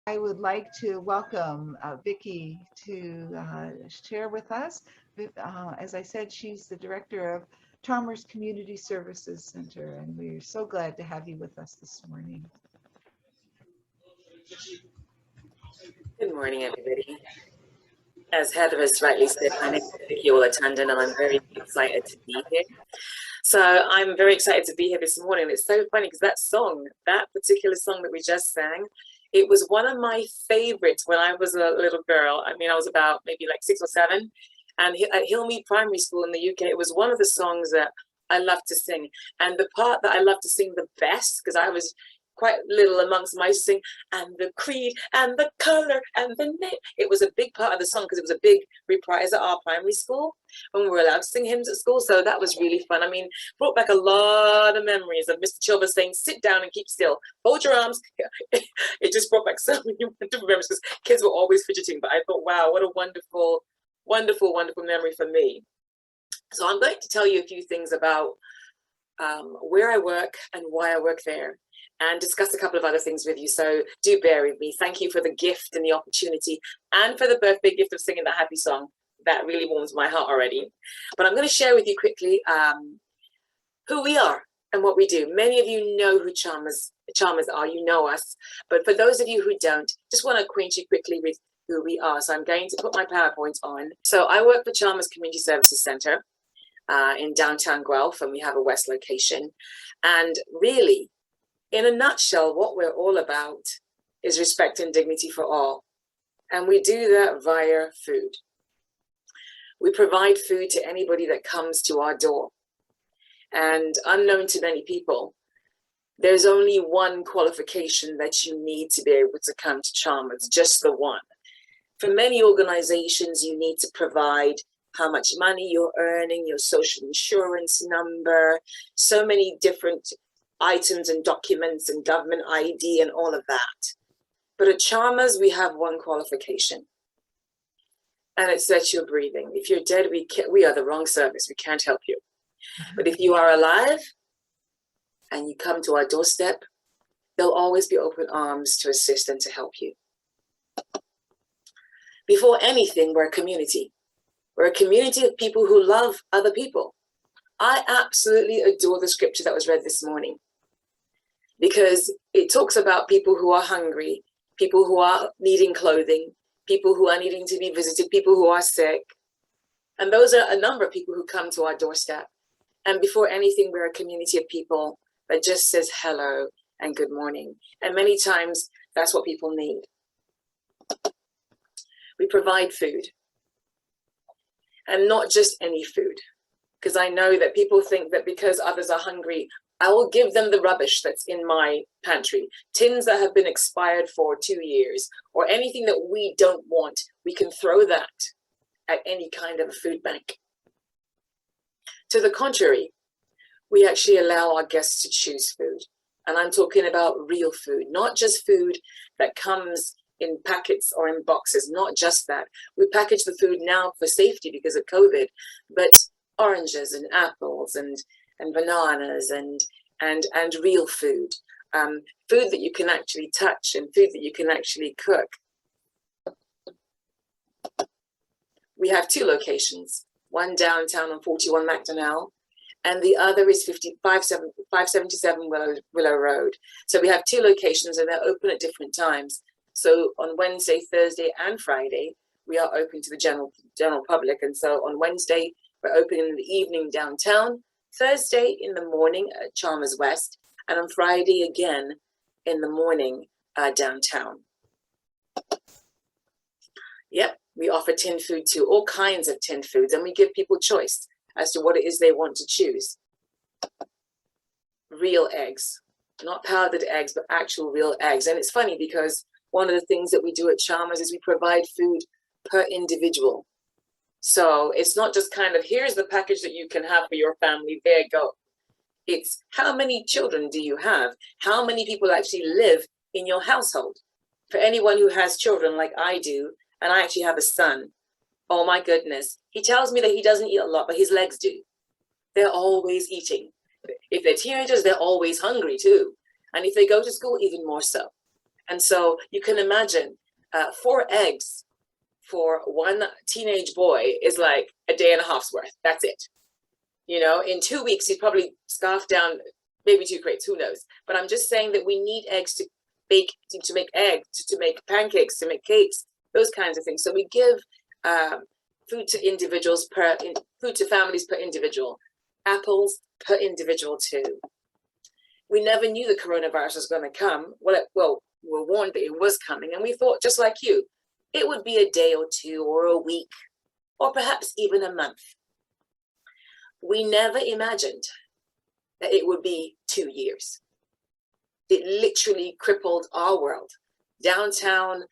I would like to welcome Vicki to share with us. As I said, she's the director of Chalmers Community Services Center, and we're so glad to have you with us this morning. Good morning, everybody. As Heather has rightly said, my name is Vicki Olatundun, and I'm very excited to be here. So I'm very excited to be here this morning. It's so funny because that particular song that we just sang, it was one of my favorites when I was a little girl. I mean, I was about maybe like 6 or 7, and at Hillmead Primary School in the UK, it was one of the songs that I loved to sing. And the part that I loved to sing the best, because I was quite little amongst my sing, and the creed and the color and the name. It was a big part of the song because it was a big reprise at our primary school when we were allowed to sing hymns at school. So that was really fun. I mean, brought back a lot of memories of Mr. Chalmers saying, "Sit down and keep still, hold your arms." It just brought back so many wonderful memories because kids were always fidgeting. But I thought, wow, what a wonderful, wonderful, wonderful memory for me. So I'm going to tell you a few things about where I work and why I work there, and discuss a couple of other things with you. So do bear with me. Thank you for the gift and the opportunity, and for the birthday gift of singing that happy song. That really warms my heart already. But I'm going to share with you quickly who we are and what we do. Many of you know who Chalmers are, you know us. But for those of you who don't, just want to acquaint you quickly with who we are. So I'm going to put my PowerPoint on. So I work for Chalmers Community Services Center in downtown Guelph, and we have a West location. And really, in a nutshell, what we're all about is respect and dignity for all. And we do that via food. We provide food to anybody that comes to our door. And unknown to many people, there's only one qualification that you need to be able to come to Chalmers, just the one. For many organizations, you need to provide how much money you're earning, your social insurance number, so many different items and documents and government ID and all of that. But at Chalmers, we have one qualification, and it's that you're breathing. If you're dead, we are the wrong service. We can't help you. But if you are alive and you come to our doorstep, there'll always be open arms to assist and to help you. Before anything, we're a community. We're a community of people who love other people. I absolutely adore the scripture that was read this morning, because it talks about people who are hungry, people who are needing clothing, people who are needing to be visited, people who are sick. And those are a number of people who come to our doorstep. And before anything, we're a community of people that just says hello and good morning. And many times, that's what people need. We provide food. And not just any food. Because I know that people think that because others are hungry, I will give them the rubbish that's in my pantry, tins that have been expired for 2 years, or anything that we don't want. We can throw that at any kind of a food bank. To the contrary, we actually allow our guests to choose food. And I'm talking about real food, not just food that comes in packets or in boxes, not just that. We package the food now for safety because of COVID, but oranges and apples and bananas and real food, food that you can actually touch and food that you can actually cook. We have 2 locations, one downtown on 41 Macdonell, and the other is 577 Willow Road. So we have 2 locations, and they're open at different times. So on Wednesday, Thursday, and Friday, we are open to the general public. And so on Wednesday, we're open in the evening downtown, Thursday in the morning at Chalmers West, and on Friday again in the morning downtown. Yep, we offer tin food too, all kinds of tin foods, and we give people choice as to what it is they want to choose. Real eggs, not powdered eggs, but actual real eggs. And it's funny because one of the things that we do at Chalmers is we provide food per individual. So it's not just kind of, here's the package that you can have for your family, there you go. It's how many children do you have? How many people actually live in your household? For anyone who has children like I do, and I actually have a son, oh my goodness. He tells me that he doesn't eat a lot, but his legs do. They're always eating. If they're teenagers, they're always hungry too. And if they go to school, even more so. And so you can imagine 4 eggs for one teenage boy is like a day and a half's worth. That's it. You know, in 2 weeks, he'd probably scarf down maybe 2 crates, who knows? But I'm just saying that we need eggs to bake, to make eggs, to make pancakes, to make cakes, those kinds of things. So we give food to individuals food to families per individual, apples per individual too. We never knew the coronavirus was going to come. Well, we were warned that it was coming, and we thought, just like you, it would be a day or 2 or a week, or perhaps even a month. We never imagined that it would be 2 years. It literally crippled our world. Downtown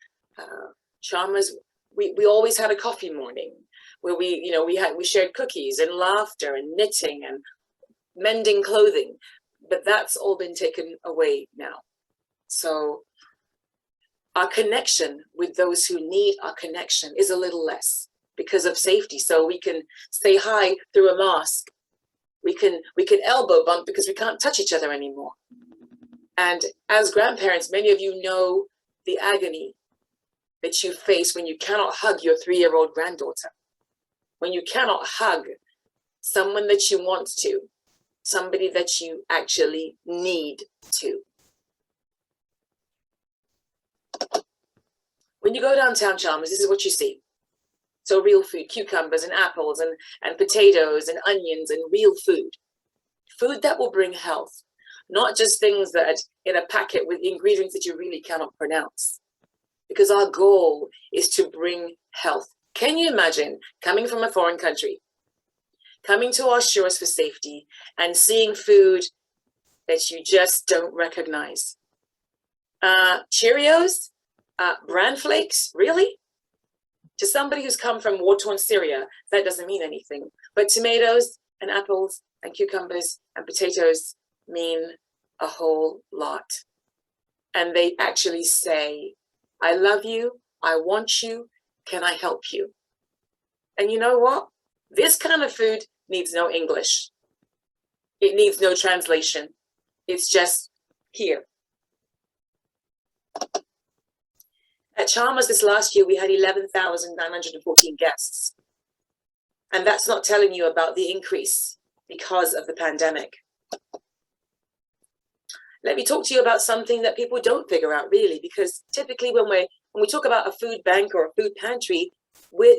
Chalmers, we always had a coffee morning where we shared cookies and laughter and knitting and mending clothing, but that's all been taken away now. So our connection with those who need our connection is a little less because of safety. So we can say hi through a mask. We can elbow bump because we can't touch each other anymore. And as grandparents, many of you know the agony that you face when you cannot hug your 3-year-old granddaughter, when you cannot hug someone that you want to, somebody that you actually need to. When you go downtown Chalmers, this is what you see. So real food, cucumbers and apples and potatoes and onions and real food. Food that will bring health, not just things that in a packet with ingredients that you really cannot pronounce. Because our goal is to bring health. Can you imagine coming from a foreign country, coming to our shores for safety and seeing food that you just don't recognize? Cheerios, bran flakes, really? To somebody who's come from war-torn Syria, that doesn't mean anything. But tomatoes and apples and cucumbers and potatoes mean a whole lot. And they actually say, I love you, I want you, can I help you? And you know what? This kind of food needs no English. It needs no translation. It's just here. At Chalmers this last year, we had 11,914 guests. And that's not telling you about the increase because of the pandemic. Let me talk to you about something that people don't figure out really, because typically when we talk about a food bank or a food pantry,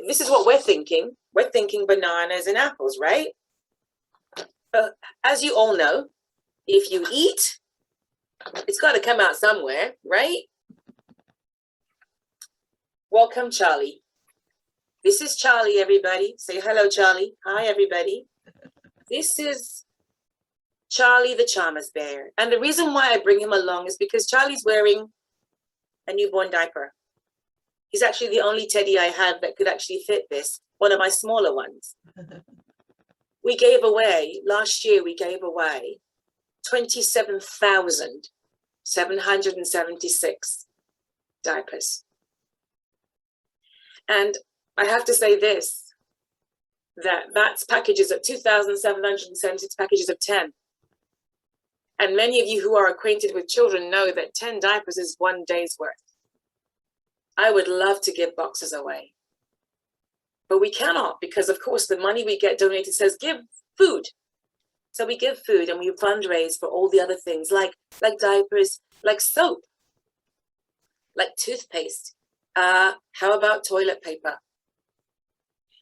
this is what we're thinking. We're thinking bananas and apples, right? But as you all know, if you eat, it's got to come out somewhere, right? Welcome, Charlie. This is Charlie, everybody. Say hello, Charlie. Hi, everybody. This is Charlie the Chalmers bear. And the reason why I bring him along is because Charlie's wearing a newborn diaper. He's actually the only teddy I have that could actually fit this, one of my smaller ones. Last year we gave away 27,776 diapers. And I have to say this, that's packages of 2,776 packages of 10. And many of you who are acquainted with children know that 10 diapers is 1 day's worth. I would love to give boxes away, but we cannot because, of course, the money we get donated says give food. So we give food and we fundraise for all the other things like diapers, like soap, like toothpaste. How about toilet paper?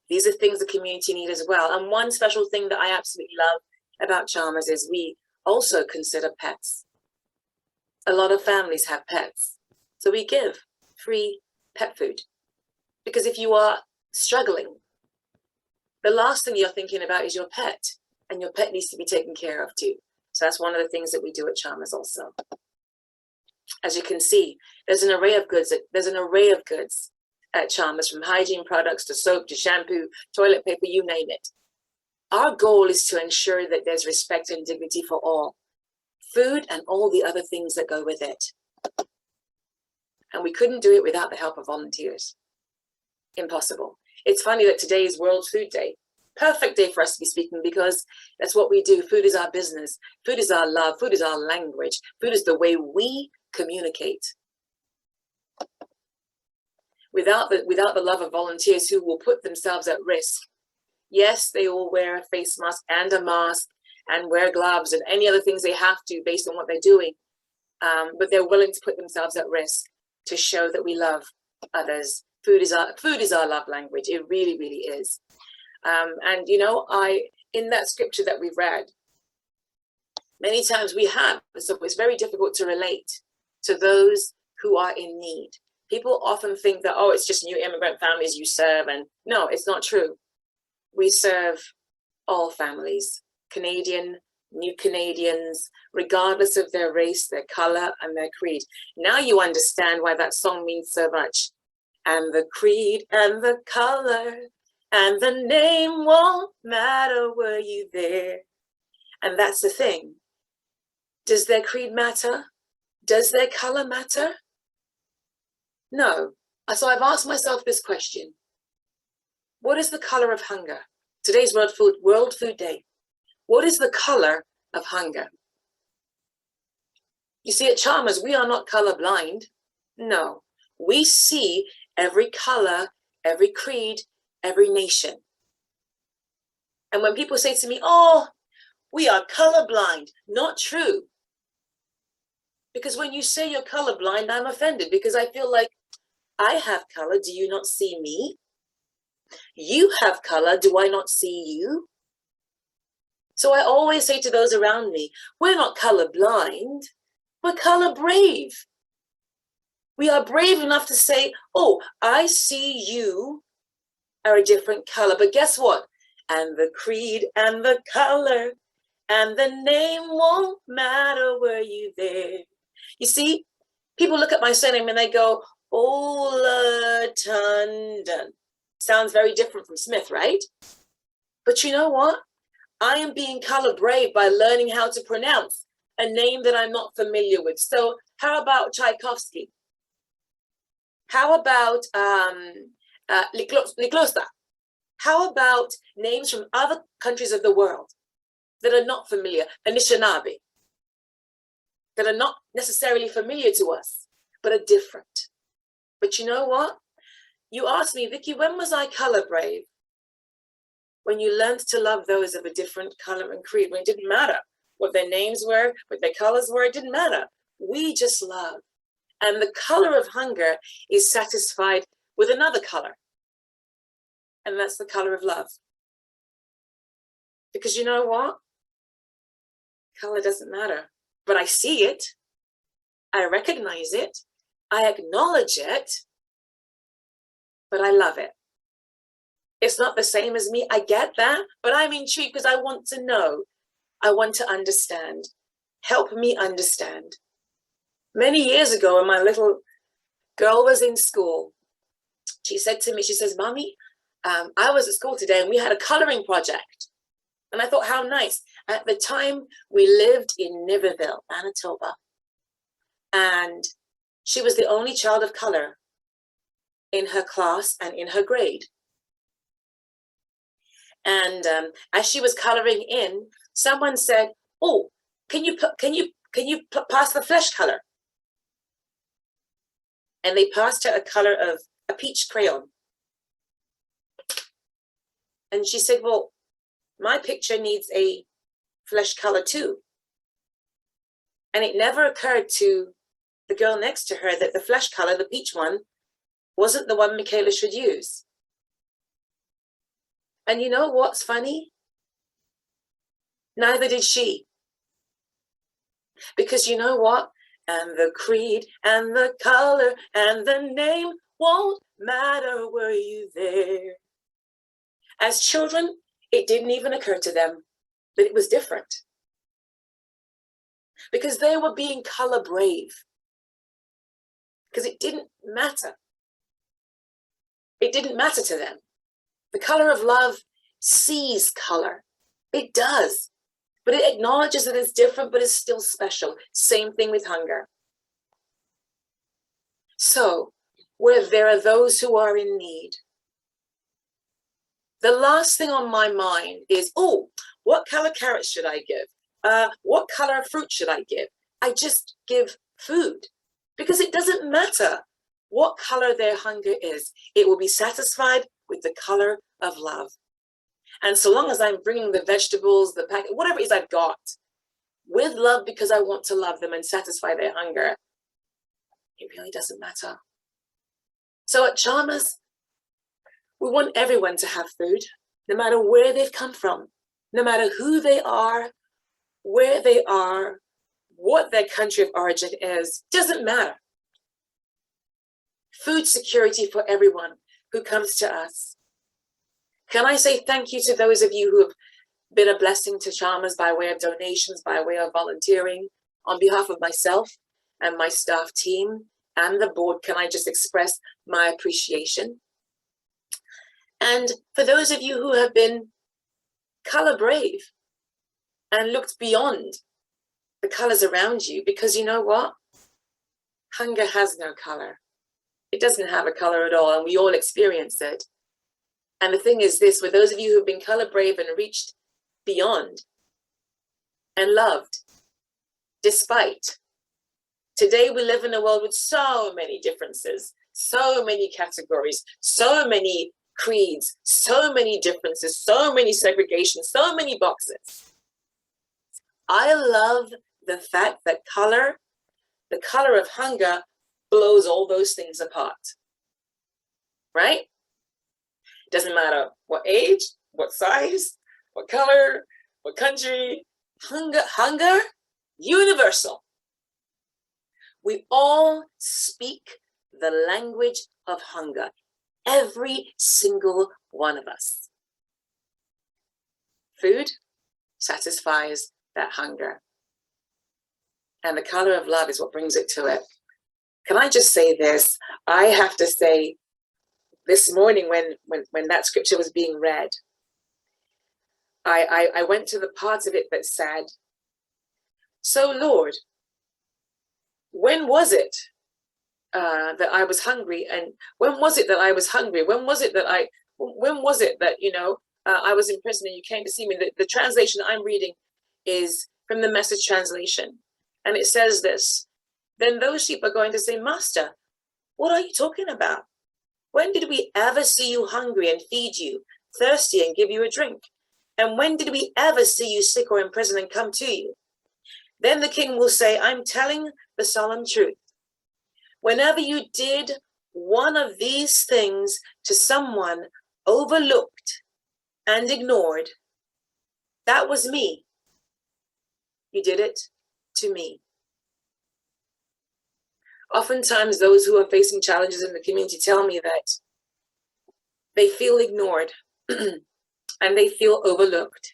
These are things the community need as well. And one special thing that I absolutely love about Chalmers is we also consider pets. A lot of families have pets. So we give free pet food. Because if you are struggling, the last thing you're thinking about is your pet. And your pet needs to be taken care of too. So that's one of the things that we do at Chalmers also. As you can see, there's an array of goods at Chalmers, from hygiene products to soap to shampoo, toilet paper, you name it. Our goal is to ensure that there's respect and dignity for all. Food and all the other things that go with it. And we couldn't do it without the help of volunteers. Impossible. It's funny that today is World Food Day. Perfect day for us to be speaking because that's what we do. Food is our business. Food is our love. Food is our language. Food is the way we communicate. without the love of volunteers who will put themselves at risk. Yes, they all wear a face mask and a mask and wear gloves and any other things they have to based on what they're doing. But they're willing to put themselves at risk to show that we love others. Food is our love language. It really, really is. And you know, in that scripture that we've read, many times we have, so it's very difficult to relate to those who are in need. People often think that, oh, it's just new immigrant families you serve, and no, it's not true. We serve all families, Canadian, new Canadians, regardless of their race, their color, and their creed. Now you understand why that song means so much. And the creed and the color and the name won't matter, were you there? And that's the thing. Does their creed matter? Does their color matter? No. So I've asked myself this question. What is the color of hunger? Today's World Food Day. What is the color of hunger? You see, at Chalmers, we are not colorblind. No, we see every color, every creed, every nation. And when people say to me, oh, we are colorblind, not true. Because when you say you're colorblind, I'm offended because I feel like I have color. Do you not see me? You have color. Do I not see you? So I always say to those around me, we're not colorblind, we're color brave. We are brave enough to say, oh, I see you are a different color, but guess what? And the creed and the color and the name won't matter, were you there? You see, people look at my surname and they go, Olatundun. Sounds very different from Smith, right? But you know what? I am being color brave by learning how to pronounce a name that I'm not familiar with. So how about Tchaikovsky? How about Liklosta? How about names from other countries of the world that are not familiar? Anishinaabe, that are not necessarily familiar to us, but are different. But you know what? You asked me, Vicki, when was I color brave? When you learned to love those of a different color and creed, when it didn't matter what their names were, what their colors were, it didn't matter. We just love. And the color of hunger is satisfied with another color. And that's the color of love. Because you know what? Color doesn't matter. But I see it. I recognize it. I acknowledge it. But I love it. It's not the same as me. I get that. But I'm intrigued because I want to know. I want to understand. Help me understand. Many years ago, when my little girl was in school, she said to me, she says, Mommy, I was at school today and we had a coloring project. And I thought, how nice. At the time, we lived in Niverville, Manitoba. And she was the only child of color in her class and in her grade. And as she was coloring in, someone said, oh, can you pass the flesh color? And they passed her a color of a peach crayon. And she said, well, my picture needs a flesh color too. And it never occurred to the girl next to her that the flesh color, the peach one, wasn't the one Michaela should use. And you know what's funny? Neither did she. Because you know what? And the creed and the color and the name won't matter, were you there? As children, it didn't even occur to them that it was different. Because they were being color brave. Because it didn't matter. It didn't matter to them. The color of love sees color. It does. But it acknowledges that it's different, but it's still special. Same thing with hunger. So, where there are those who are in need, the last thing on my mind is, oh, what color carrots should I give? What color fruit should I give? I just give food because it doesn't matter what color their hunger is, it will be satisfied with the color of love. And so long as I'm bringing the vegetables, the packet, whatever it is I've got, with love because I want to love them and satisfy their hunger, it really doesn't matter. So at Chalmers, we want everyone to have food, no matter where they've come from, no matter who they are, where they are, what their country of origin is, doesn't matter. Food security for everyone who comes to us. Can I say thank you to those of you who have been a blessing to Chalmers by way of donations, by way of volunteering? On behalf of myself and my staff team and the board, can I just express my appreciation? And for those of you who have been color brave and looked beyond the colors around you, because you know what? Hunger has no color. It doesn't have a color at all, and we all experience it. And the thing is this, for those of you who've been color brave and reached beyond and loved, despite, today we live in a world with so many differences, so many categories, so many creeds, so many differences, so many segregations, so many boxes. I love the fact that color, the color of hunger, blows all those things apart, right? It doesn't matter what age, what size, what color, what country, hunger, universal. We all speak the language of hunger, every single one of us. Food satisfies that hunger. And the color of love is what brings it to it. Can I just say this? I have to say, this morning when that scripture was being read, I went to the parts of it that said, so Lord, when was it that I was hungry? And when was it that I was hungry? When was it that I was in prison and you came to see me? The translation I'm reading is from the Message translation. And it says this, then those sheep are going to say, Master, what are you talking about? When did we ever see you hungry and feed you, thirsty and give you a drink? And when did we ever see you sick or in prison and come to you? Then the king will say, I'm telling the solemn truth. Whenever you did one of these things to someone overlooked and ignored, that was me. You did it to me. Oftentimes, those who are facing challenges in the community tell me that they feel ignored and they feel overlooked.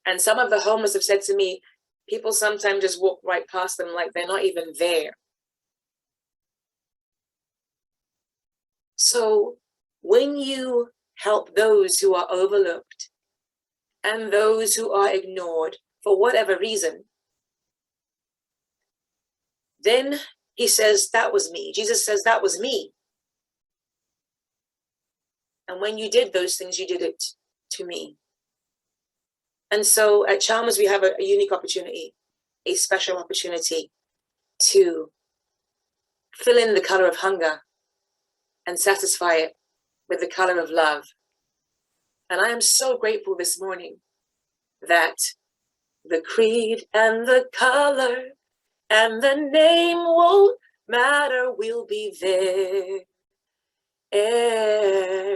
And some of the homeless have said to me, people sometimes just walk right past them like they're not even there. So when you help those who are overlooked and those who are ignored for whatever reason, then he says, that was me. Jesus says, that was me. And when you did those things, you did it to me. And so at Chalmers, we have a unique opportunity, a special opportunity to fill in the color of hunger and satisfy it with the color of love. And I am so grateful this morning that the creed and the color and the name won't matter, we'll be there.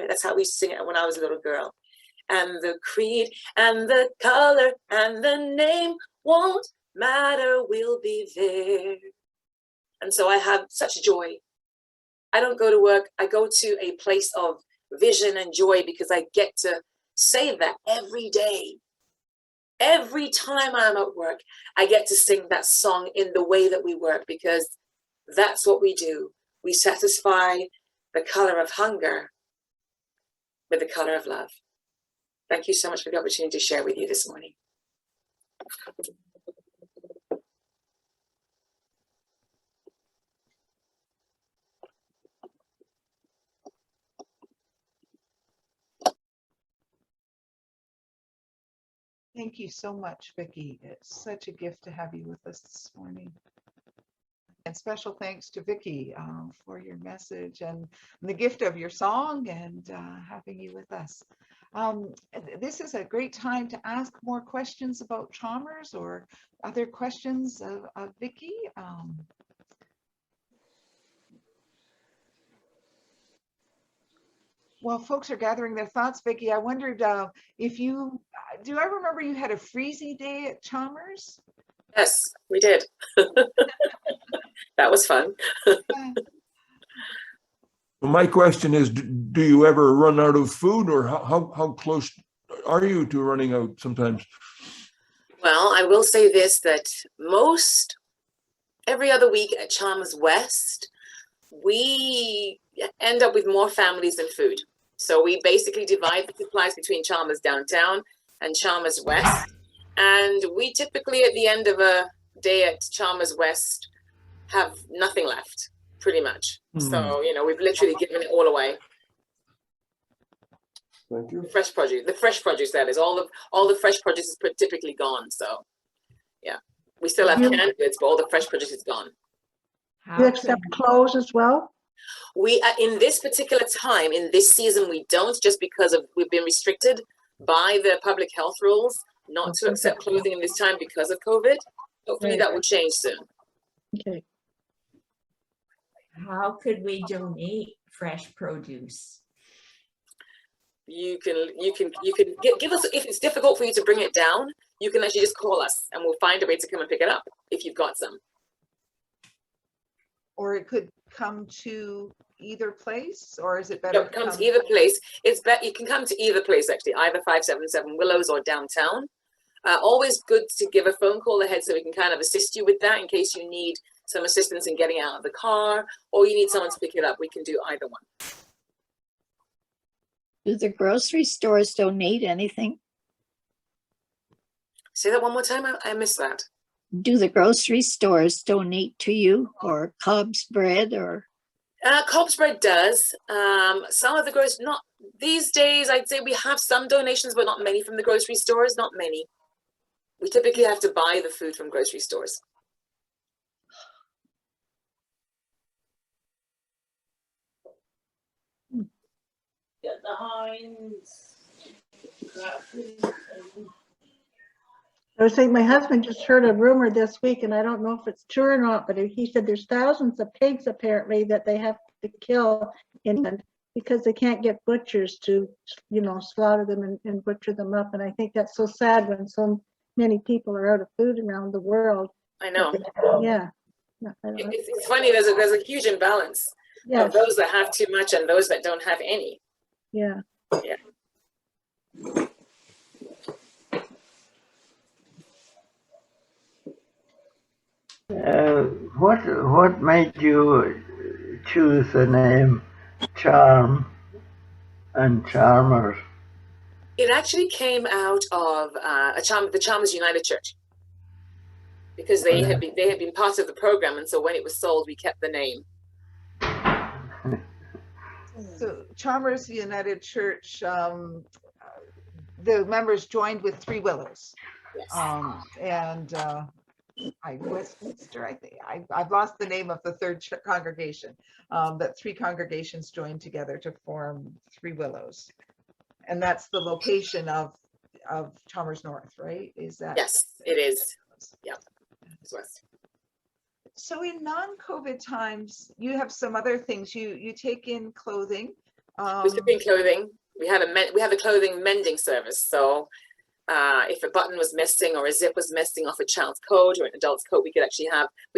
That's how we sing it when I was a little girl. And the creed and the color and the name won't matter, we'll be there. And so I have such joy. I don't go to work, I go to a place of vision and joy because I get to say that every day. Every time I'm at work, I get to sing that song in the way that we work because that's what we do. We satisfy the color of hunger with the color of love. Thank you so much for the opportunity to share with you this morning. Thank you so much, Vicki. It's such a gift to have you with us this morning. And special thanks to Vicki for your message and the gift of your song and having you with us. This is a great time to ask more questions about Chalmers or other questions of Vicki. While folks are gathering their thoughts, Vicki, I wondered if you, do I remember you had a freezy day at Chalmers? Yes, we did. That was fun. Well, my question is, do you ever run out of food, or how close are you to running out sometimes? Well, I will say this, that every other week at Chalmers West, we end up with more families than food. So we basically divide the supplies between Chalmers Downtown and Chalmers West. And we typically, at the end of a day at Chalmers West, have nothing left, pretty much. So, you know, we've literally given it all away. Thank you. The fresh produce, that is, all the fresh produce is typically gone. So, yeah, we still have canned goods, but all the fresh produce is gone. You accept clothes as well? We, in this particular time, in this season, we don't, just because we've been restricted by the public health rules not to accept clothing in this time because of COVID. Hopefully that will change soon. Okay. How could we donate fresh produce? You can give us, if it's difficult for you to bring it down, you can actually just call us and we'll find a way to come and pick it up if you've got some. Or it could come to either place, or is it better? No, it comes to either place. It's better. You can come to either place, actually, either 577 Willows or downtown. Always good to give a phone call ahead so we can kind of assist you with that in case you need some assistance in getting out of the car or you need someone to pick it up. We can do either one. Do the grocery stores donate anything? Say that one more time. I missed that. Do the grocery stores donate to you, or Cobb's Bread, or? Cobb's Bread does. Some of the grocery, not these days, I'd say we have some donations, but not many from the grocery stores, not many. We typically have to buy the food from grocery stores. Get the Heinz. I was saying my husband just heard a rumor this week, and I don't know if it's true or not, but he said there's thousands of pigs apparently that they have to kill in England because they can't get butchers to, you know, slaughter them and butcher them up. And I think that's so sad when so many people are out of food around the world. I know. Yeah. It's funny, there's a huge imbalance of those that have too much and those that don't have any. Yeah. Yeah. What made you choose the name Charm and Chalmers? It actually came out of the Chalmers United Church, because they had been part of the program, and so when it was sold, we kept the name. So Chalmers United Church, the members joined with Three Willows. Yes. And Westminster, I think. I've lost the name of the third congregation, but three congregations joined together to form Three Willows. And that's the location of Chalmers North, right? Is that? Yes, it is. Yep. West. So in non-COVID times, you have some other things. You take in clothing. We take in clothing. We have a clothing mending service. So if a button was missing or a zip was missing off a child's coat or an adult's coat, we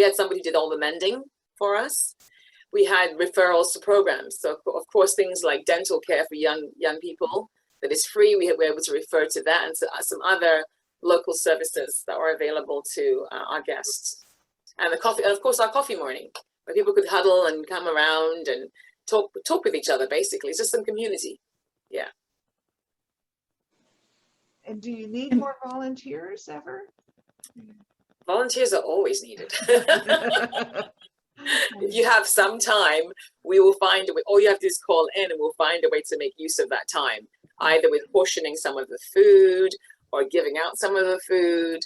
had somebody who did all the mending for us. We had referrals to programs. So of course, things like dental care for young people that is free. We were able to refer to that and to some other local services that were available to our guests. And the coffee, and of course, our coffee morning, where people could huddle and come around and talk with each other. Basically, it's just some community. Yeah. And do you need more volunteers ever? Volunteers are always needed. If you have some time, we will find a way. All you have to do is call in, and we'll find a way to make use of that time, either with portioning some of the food or giving out some of the food.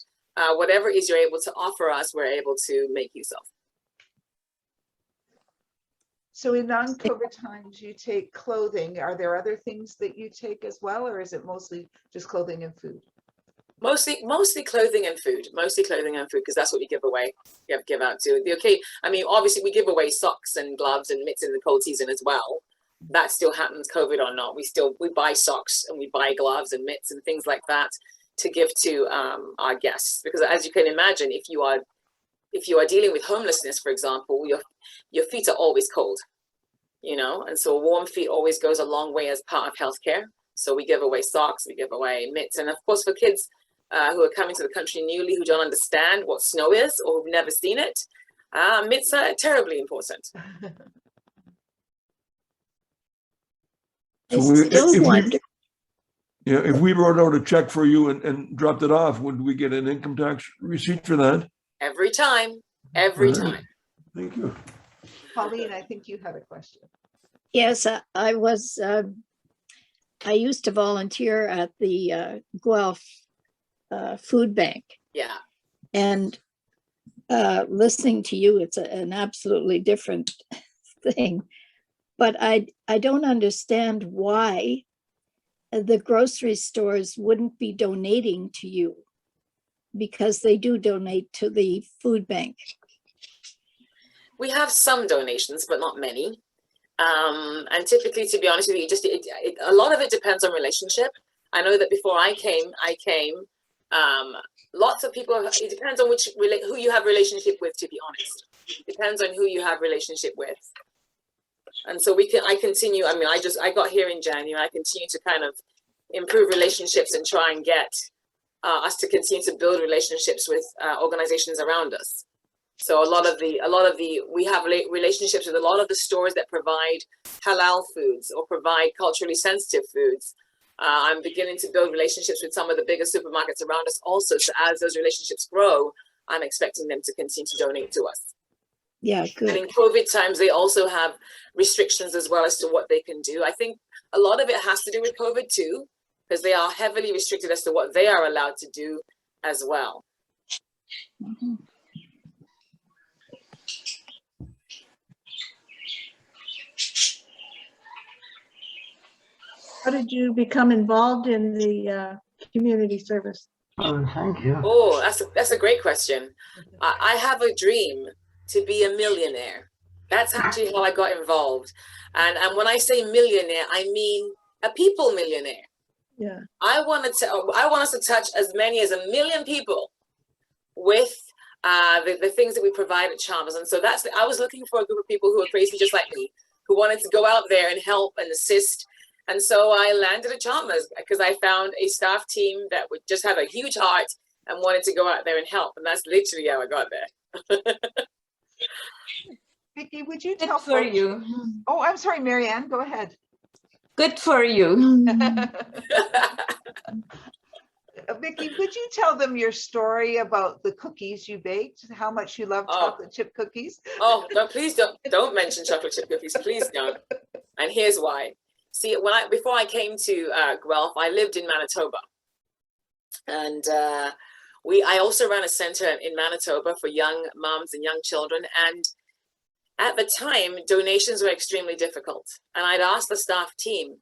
Whatever it is you're able to offer us, we're able to make use of. So in non-COVID times, you take clothing. Are there other things that you take as well, or is it mostly just clothing and food? Mostly clothing and food. Mostly clothing and food, because that's what we give away. Give out to the okay. I mean, obviously we give away socks and gloves and mitts in the cold season as well. That still happens, COVID or not. We buy socks and we buy gloves and mitts and things like that to give to our guests, because as you can imagine, if you are dealing with homelessness, for example, your feet are always cold, you know, and so warm feet always goes a long way as part of healthcare. So we give away socks, we give away mitts, and of course for kids who are coming to the country newly, who don't understand what snow is or who've never seen it, mitts are terribly important. I So still wonder, if we wrote out a check for you and dropped it off, would we get an income tax receipt for that? Every time, every All right. time. Thank you. Pauline, I think you had a question. yes, I used to volunteer at the Guelph Food Bank. Yeah. And listening to you, it's an absolutely different thing. But I don't understand why the grocery stores wouldn't be donating to you, because they do donate to the food bank. We have some donations, but not many. And typically, to be honest with you, a lot of it depends on relationship. I know that before I came, lots of people, it depends on who you have relationship with, to be honest. Depends on who you have relationship with. And so I continue, I mean, I got here in January, I continue to kind of improve relationships and try and get us to continue to build relationships with organizations around us. So we have relationships with a lot of the stores that provide halal foods or provide culturally sensitive foods. I'm beginning to build relationships with some of the bigger supermarkets around us also. So as those relationships grow, I'm expecting them to continue to donate to us. Yeah, good. And in COVID times, they also have restrictions as well as to what they can do. I think a lot of it has to do with COVID too, because they are heavily restricted as to what they are allowed to do as well. Mhm. How did you become involved in the community service? Oh, thank you. Oh, that's a great question. I have a dream to be a millionaire. That's actually how I got involved. And when I say millionaire, I mean a people millionaire. Yeah. I want us to touch as many as 1 million people with the things that we provide at Chalmers. And so I was looking for a group of people who are crazy just like me, who wanted to go out there and help and assist. And so I landed at Chalmers because I found a staff team that would just have a huge heart and wanted to go out there and help. And that's literally how I got there. Vicki, would you Good tell for folks- you. Oh, I'm sorry, Marianne, go ahead. Good for you. Vicki, would you tell them your story about the cookies you baked, how much you love chocolate chip cookies? Oh, no, please don't mention chocolate chip cookies. Please don't. And here's why. See, before I came to Guelph, I lived in Manitoba. And I also ran a center in Manitoba for young moms and young children. And at the time, donations were extremely difficult. And I'd asked the staff team,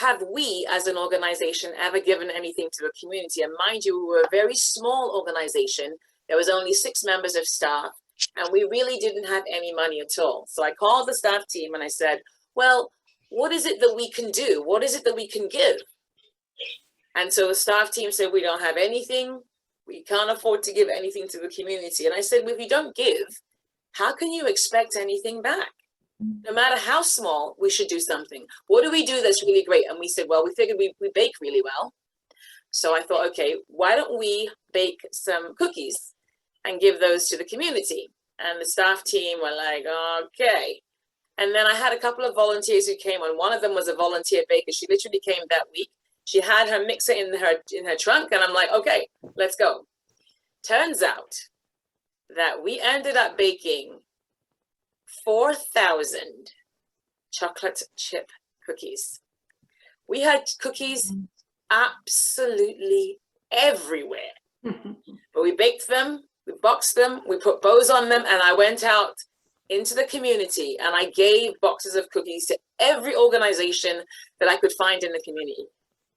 have we as an organization ever given anything to the community? And mind you, we were a very small organization. There was only 6 members of staff, and we really didn't have any money at all. So I called the staff team and I said, well, what is it that we can do? What is it that we can give? And so the staff team said, we don't have anything. We can't afford to give anything to the community. And I said, well, if you don't give, how can you expect anything back? No matter how small, we should do something. What do we do that's really great? And we said, well, we figured we bake really well. So I thought, okay, why don't we bake some cookies and give those to the community? And the staff team were like, okay. And then I had a couple of volunteers who came on. One of them was a volunteer baker. She literally came that week. She had her mixer in her trunk, and I'm like, okay, let's go. Turns out that we ended up baking 4,000 chocolate chip cookies. We had cookies absolutely everywhere. But we baked them, we boxed them, we put bows on them, and I went out into the community and I gave boxes of cookies to every organization that I could find in the community,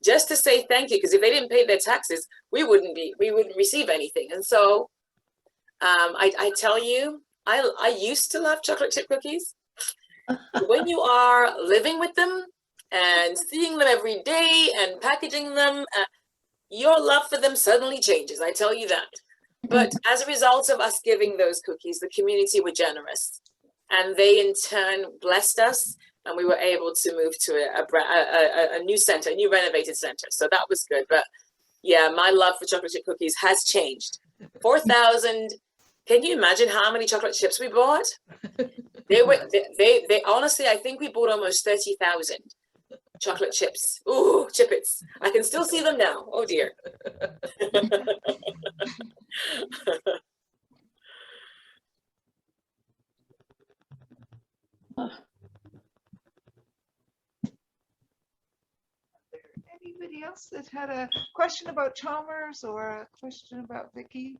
just to say thank you, because if they didn't pay their taxes, we wouldn't receive anything. And so I tell you, I used to love chocolate chip cookies. When you are living with them and seeing them every day and packaging them, your love for them suddenly changes, I tell you that. But as a result of us giving those cookies, the community were generous, and they in turn blessed us, and we were able to move to a new center, a new renovated center. So that was good. But yeah, my love for chocolate chip cookies has changed. 4,000. Can you imagine how many chocolate chips we bought? They honestly, I think we bought almost 30,000 chocolate chips. Ooh, chippets. I can still see them now. Oh dear. Anybody else that had a question about Chalmers or a question about Vicki?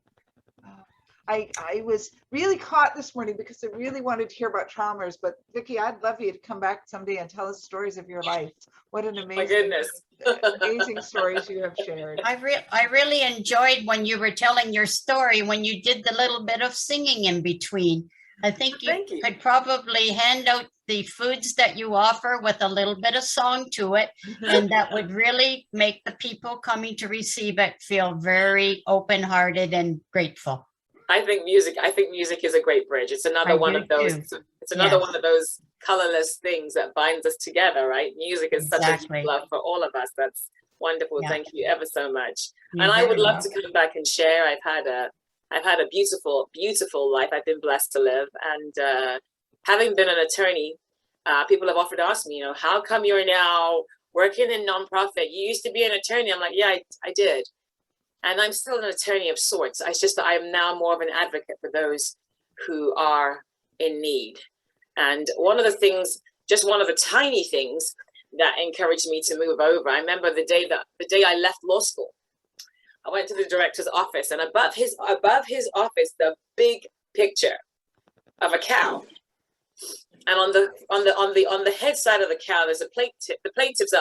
I was really caught this morning because I really wanted to hear about Chalmers, but Vicki, I'd love you to come back someday and tell us stories of your life. What an amazing, My goodness. amazing stories you have shared. I really enjoyed when you were telling your story, when you did the little bit of singing in between. I think you could probably hand out the foods that you offer with a little bit of song to it, and that would really make the people coming to receive it feel very open-hearted and grateful. I think music is a great bridge. It's another one of those. It's another one of those colorless things that binds us together, right? Music is such a deep love for all of us. That's wonderful. Yeah. Thank you ever so much. And I would love to come back and share. I've had a beautiful, beautiful life. I've been blessed to live, and having been an attorney, people have often asked me, how come you're now working in nonprofit? You used to be an attorney. I'm like, yeah, I did. And I'm still an attorney of sorts. It's just that I am now more of an advocate for those who are in need. And one of the things, just one of the tiny things that encouraged me to move over, I remember the day I left law school, I went to the director's office, and above his office, the big picture of a cow. And on the head side of the cow, there's a plaintiff. The plaintiffs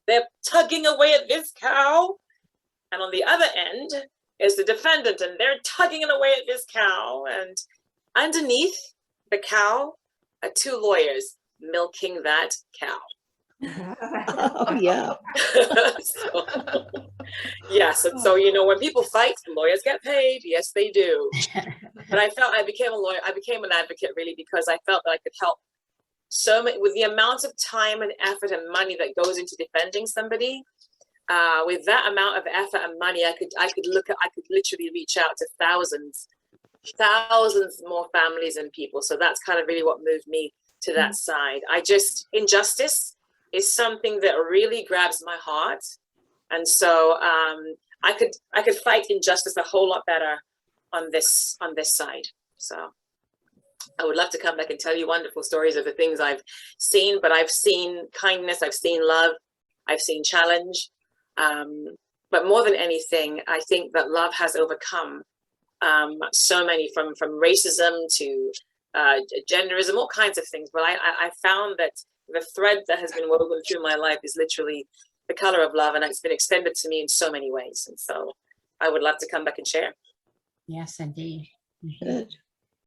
they're tugging away at this cow. And on the other end is the defendant, and they're tugging away at this cow. And underneath the cow are two lawyers milking that cow. Oh, yeah. So when people fight, lawyers get paid. Yes, they do. But I felt I became a lawyer. I became an advocate really because I felt that I could help so many with the amount of time and effort and money that goes into defending somebody. With that amount of effort and money, I could literally reach out to thousands more families and people. So that's kind of really what moved me to that side. Injustice is something that really grabs my heart. And so I could fight injustice a whole lot better on this side. So I would love to come back and tell you wonderful stories of the things I've seen, but I've seen kindness, I've seen love, I've seen challenge. But more than anything, I think that love has overcome so many, from racism to genderism, all kinds of things. But I found that the thread that has been woven through my life is literally the color of love, and it's been extended to me in so many ways. And so I would love to come back and share. Yes, indeed. Good.